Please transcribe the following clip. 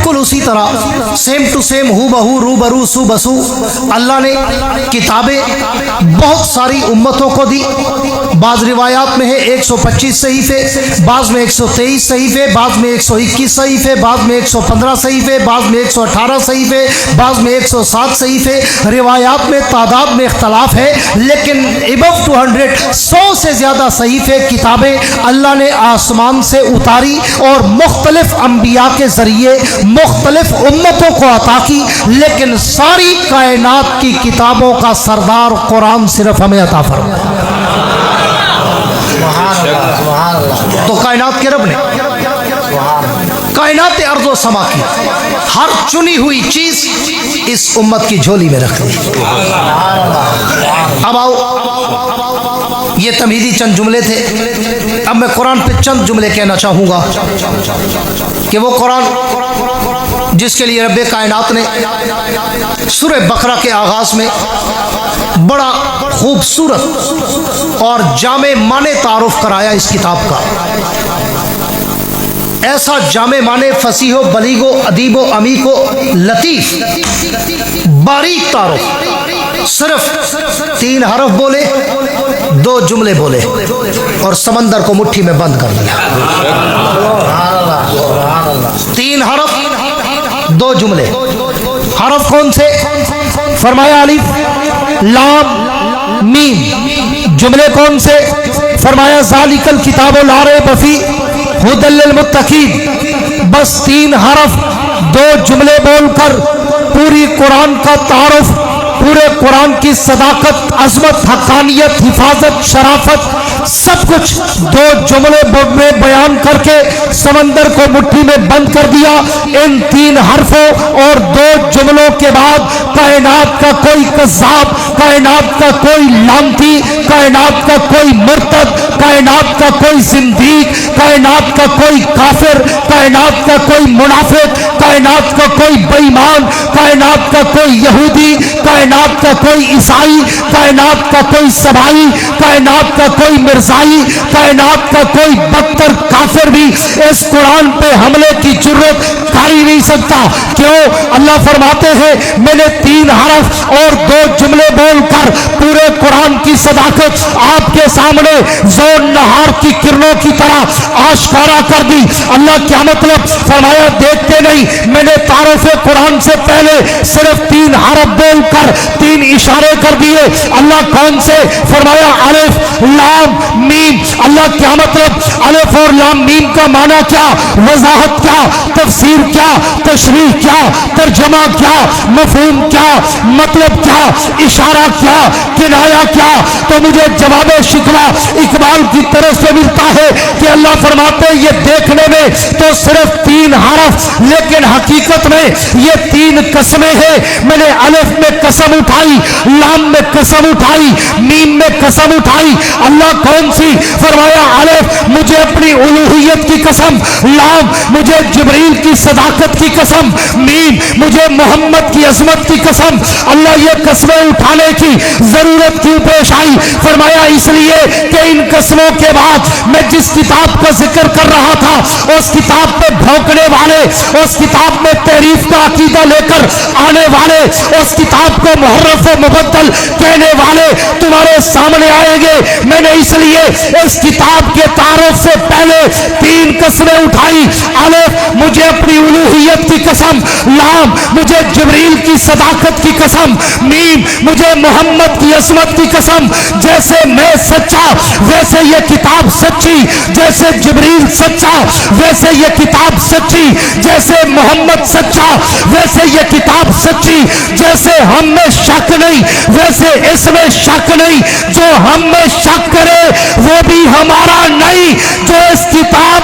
بالکل اسی طرح سیم ٹو سیم ہو بہو روبرو سو بسو اللہ نے کتابیں بہت ساری امتوں کو دی. بعض روایات میں ہے 125 صحیفے، بعض میں 123 صحیفے، بعض میں 121 صحیفے، بعض میں 115 صحیفے، بعض میں 118 صحیفے، بعض میں 107 صحیفے. روایات میں تعداد میں اختلاف ہے، لیکن ابو 200 100 سے زیادہ صحیفے کتابیں اللہ نے آسمان سے اتاری اور مختلف انبیاء کے ذریعے مختلف امتوں کو عطا کی. لیکن ساری کائنات کی کتابوں کا سردار قرآن صرف ہمیں عطا فرمایا. تو کائنات کے رب نے کائنات ارض و سما کی ہر چنی ہوئی چیز اس امت کی جھولی میں رکھ دی. اب آؤ، یہ تمہیدی چند جملے تھے. اب میں قرآن پہ چند جملے کہنا چاہوں گا کہ وہ قرآن جس کے لیے رب کائنات نے سورہ بقرہ کے آغاز میں بڑا خوبصورت اور جامع معنی تعارف کرایا اس کتاب کا. ایسا جامع معنی فصیح و بلیغ و ادیب و عمیق و لطیف باریک تعارف. صرف 3 حرف بولے، 2 جملے بولے اور سمندر کو مٹھی میں بند کر دیا. 3 حرف 2 جملے. حرف کون سے؟ فرمایا الف لام میم. جملے کون سے؟ فرمایا ذالک الکتاب لا ریب فیہ ھدی للمتقین. بس 3 حرف 2 جملے بول کر پوری قرآن کا تعارف، پورے قرآن کی صداقت، عظمت، حقانیت، حفاظت، شرافت سب کچھ 2 جملے میں بیان کر کے سمندر کو مٹھی میں بند کر دیا. ان 3 حرفوں اور 2 جملوں کے بعد کائنات کا کوئی کذاب، کائنات کا کوئی لعنتی، کائنات کا کوئی مرتد، کائنات کا کوئی زندیق، کائنات کا کوئی کافر، کائنات کا کوئی منافق، کائنات کا کوئی بے ایمان، کائنات کا کوئی یہودی، کائنات کا کوئی عیسائی، کائنات کا کوئی سبائی، کائنات کا کوئی مرزائی، کائنات کا کوئی بدتر کافر بھی اس قرآن پہ حملے کی جرت کر ہی نہیں سکتا. کیوں؟ اللہ فرماتے ہیں میں نے 3 حرف اور 2 جملے بول کر پورے قرآن کی صداقت آپ کے سامنے زور نہار کی کرنوں کی طرح آشکارا کر دی. اللہ کیا مطلب؟ فرمایا دیکھتے نہیں میں نے تعارف قرآن سے پہلے صرف 3 حرف بول کر 3 اشارے کر دیے. اللہ کون سے؟ فرمایا الف لام میم. اللہ کیا مطلب؟ الف اور لام میم کا معنی کیا؟ وضاحت کیا؟ تفسیر کیا؟ تشریح کیا؟ ترجمہ کیا؟ مفہوم کیا؟ مطلب کیا؟ اشارہ کیا؟ کنایا کیا؟ تو مجھے جواب شکوہ اقبال کی طرف سے ملتا ہے کہ اللہ فرماتے ہیں یہ دیکھنے میں تو صرف 3 حرف، لیکن حقیقت میں یہ 3 قسمیں ہیں. میں نے الف میں قسم اٹھائی، لام میں قسم اٹھائی، میم میں قسم اٹھائی. اللہ کون سی؟ فرمایا الف مجھے اپنی الوہیت کی قسم، لام مجھے جبریل کی صداقت کی قسم، میم مجھے محمد کی عظمت کی قسم. اللہ یہ قسمیں اٹھانے کی ضرورت کیوں پیش آئی؟ فرمایا اس لیے کہ ان قسموں کے بعد میں جس کتاب کا ذکر کر رہا تھا اس کتاب پہ بھونکنے والے، اس کتاب میں تعریف کا عقیدہ لے کر آنے والے، اس کتاب کو محرف و مبدل کہنے والے تمہارے سامنے آئیں گے. میں نے اس لیے اس کتاب کے تعارف سے پہلے 3 قسمیں اٹھائی. الف مجھے اپنی الوہیت کی قسم، لام مجھے جبریل کی صداقت کی قسم، میم مجھے محمد کی عظمت کی قسم. جیسے میں سچا ویسے یہ کتاب سچی، جیسے جبریل سچا ویسے یہ کتاب سچی، جیسے محمد سچا ویسے یہ کتاب سچی. جیسے ہم میں شک نہیں ویسے اس میں شک نہیں. جو ہم میں شک کرے وہ بھی ہمارا نہیں، جو اس کتاب